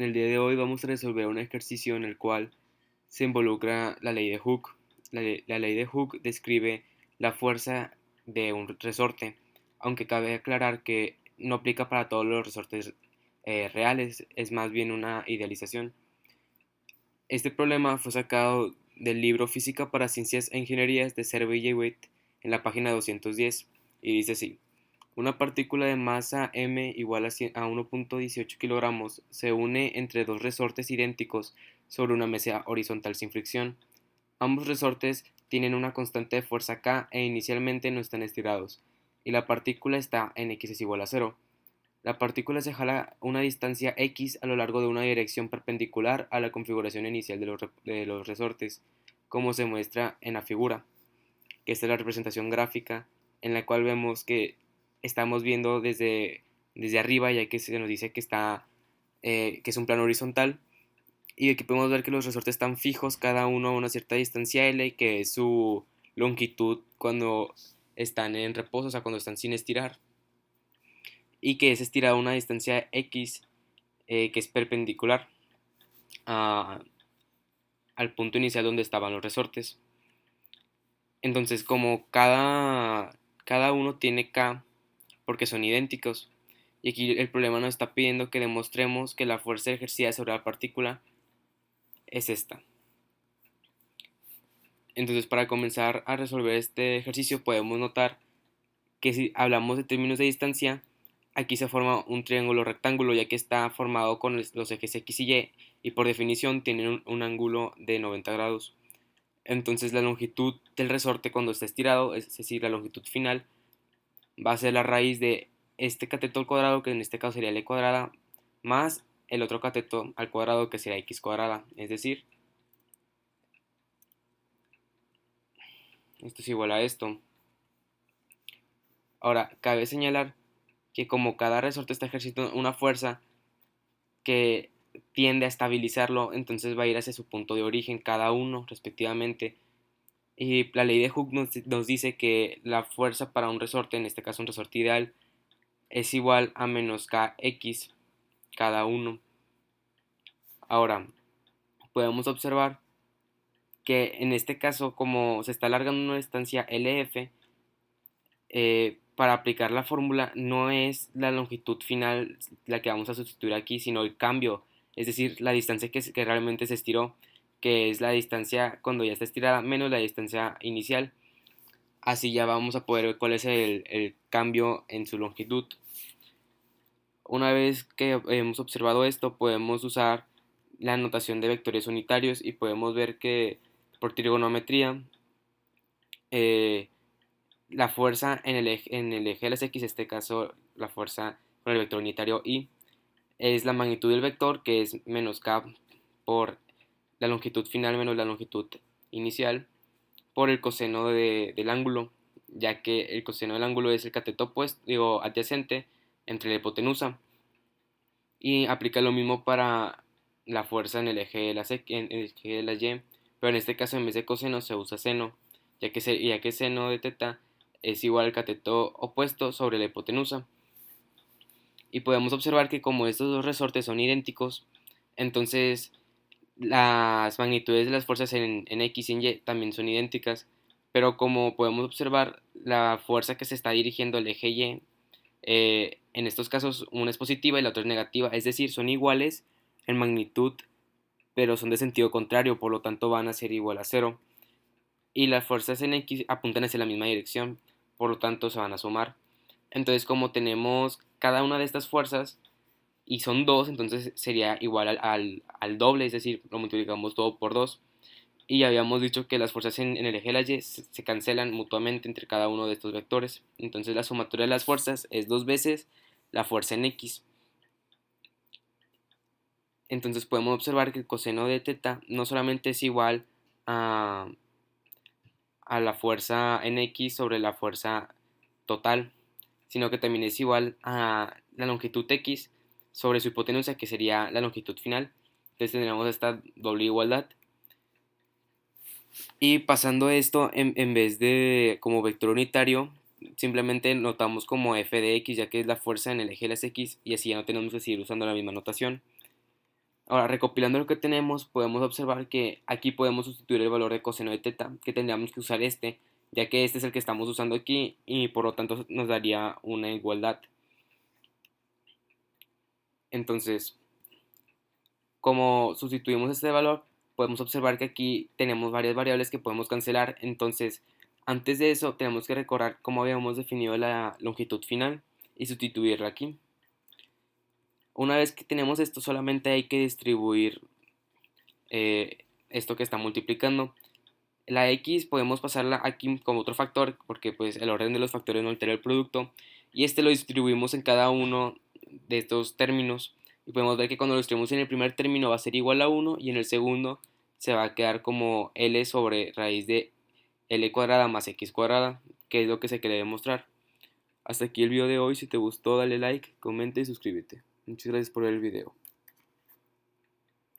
En el día de hoy vamos a resolver un ejercicio en el cual se involucra la ley de Hooke. La ley de Hooke describe la fuerza de un resorte, aunque cabe aclarar que no aplica para todos los resortes reales, es más bien una idealización. Este problema fue sacado del libro Física para Ciencias e Ingenierías de Serve y Witt en la página 210 y dice así: una partícula de masa m igual a 1.18 kilogramos se une entre dos resortes idénticos sobre una mesa horizontal sin fricción. Ambos resortes tienen una constante de fuerza K e inicialmente no están estirados, y la partícula está en x es igual a cero. La partícula se jala una distancia x a lo largo de una dirección perpendicular a la configuración inicial de los resortes, como se muestra en la figura, que esta es la representación gráfica en la cual vemos que estamos viendo desde arriba, ya que se nos dice que es un plano horizontal, y aquí podemos ver que los resortes están fijos, cada uno a una cierta distancia L, que es su longitud cuando están en reposo, o sea, cuando están sin estirar, y que es estirado a una distancia X, que es perpendicular a- al punto inicial donde estaban los resortes. Entonces, como cada uno tiene K, porque son idénticos, y aquí el problema nos está pidiendo que demostremos que la fuerza ejercida sobre la partícula es esta. Entonces, para comenzar a resolver este ejercicio podemos notar que si hablamos de términos de distancia, aquí se forma un triángulo rectángulo, ya que está formado con los ejes X y Y, y por definición tienen un ángulo de 90 grados. Entonces la longitud del resorte cuando está estirado, es decir, la longitud final, va a ser la raíz de este cateto al cuadrado, que en este caso sería L cuadrada, más el otro cateto al cuadrado, que sería X cuadrada. Es decir, esto es igual a esto. Ahora, cabe señalar que como cada resorte está ejerciendo una fuerza que tiende a estabilizarlo, entonces va a ir hacia su punto de origen cada uno respectivamente. Y la ley de Hooke nos dice que la fuerza para un resorte, en este caso un resorte ideal, es igual a menos kx cada uno. Ahora, podemos observar que en este caso, como se está alargando una distancia LF, para aplicar la fórmula no es la longitud final la que vamos a sustituir aquí, sino el cambio, es decir, la distancia que realmente se estiró, que es la distancia cuando ya está estirada menos la distancia inicial. Así ya vamos a poder ver cuál es el cambio en su longitud. Una vez que hemos observado esto, podemos usar la notación de vectores unitarios y podemos ver que por trigonometría, eh, la fuerza en el eje de las X, en este caso la fuerza con el vector unitario Y, es la magnitud del vector, que es menos k por la longitud final menos la longitud inicial, por el coseno del ángulo, ya que el coseno del ángulo es el cateto opuesto, digo, adyacente entre la hipotenusa. Y aplica lo mismo para la fuerza en el eje de las Y, pero en este caso en vez de coseno se usa seno, ya que seno de teta es igual al cateto opuesto sobre la hipotenusa. Y podemos observar que como estos dos resortes son idénticos, entonces las magnitudes de las fuerzas en X y en Y también son idénticas, pero como podemos observar, la fuerza que se está dirigiendo al eje Y, en estos casos una es positiva y la otra es negativa, es decir, son iguales en magnitud, pero son de sentido contrario, por lo tanto van a ser igual a cero. Y las fuerzas en X apuntan hacia la misma dirección, por lo tanto se van a sumar. Entonces, como tenemos cada una de estas fuerzas y son dos, entonces sería igual al doble, es decir, lo multiplicamos todo por 2. Y ya habíamos dicho que las fuerzas en el eje de la Y se cancelan mutuamente entre cada uno de estos vectores. Entonces la sumatoria de las fuerzas es dos veces la fuerza en X. Entonces podemos observar que el coseno de teta no solamente es igual a, a la fuerza en X sobre la fuerza total, sino que también es igual a la longitud X sobre su hipotenusa, que sería la longitud final. Entonces tendríamos esta doble igualdad. Y pasando esto, en vez de como vector unitario, simplemente notamos como f de x, ya que es la fuerza en el eje de las x, y así ya no tenemos que seguir usando la misma notación. Ahora, recopilando lo que tenemos, podemos observar que aquí podemos sustituir el valor de coseno de teta, que tendríamos que usar este, ya que este es el que estamos usando aquí y por lo tanto nos daría una igualdad. Entonces, como sustituimos este valor, podemos observar que aquí tenemos varias variables que podemos cancelar. Entonces, antes de eso, tenemos que recordar cómo habíamos definido la longitud final y sustituirla aquí. Una vez que tenemos esto, solamente hay que distribuir esto que está multiplicando. La x podemos pasarla aquí como otro factor porque pues el orden de los factores no altera el producto y este lo distribuimos en cada uno de estos términos y podemos ver que cuando lo distribuimos en el primer término va a ser igual a 1 y en el segundo se va a quedar como L sobre raíz de L cuadrada más X cuadrada, que es lo que se quiere demostrar. Hasta aquí el video de hoy. Si te gustó dale like, comenta y suscríbete. Muchas gracias por ver el video.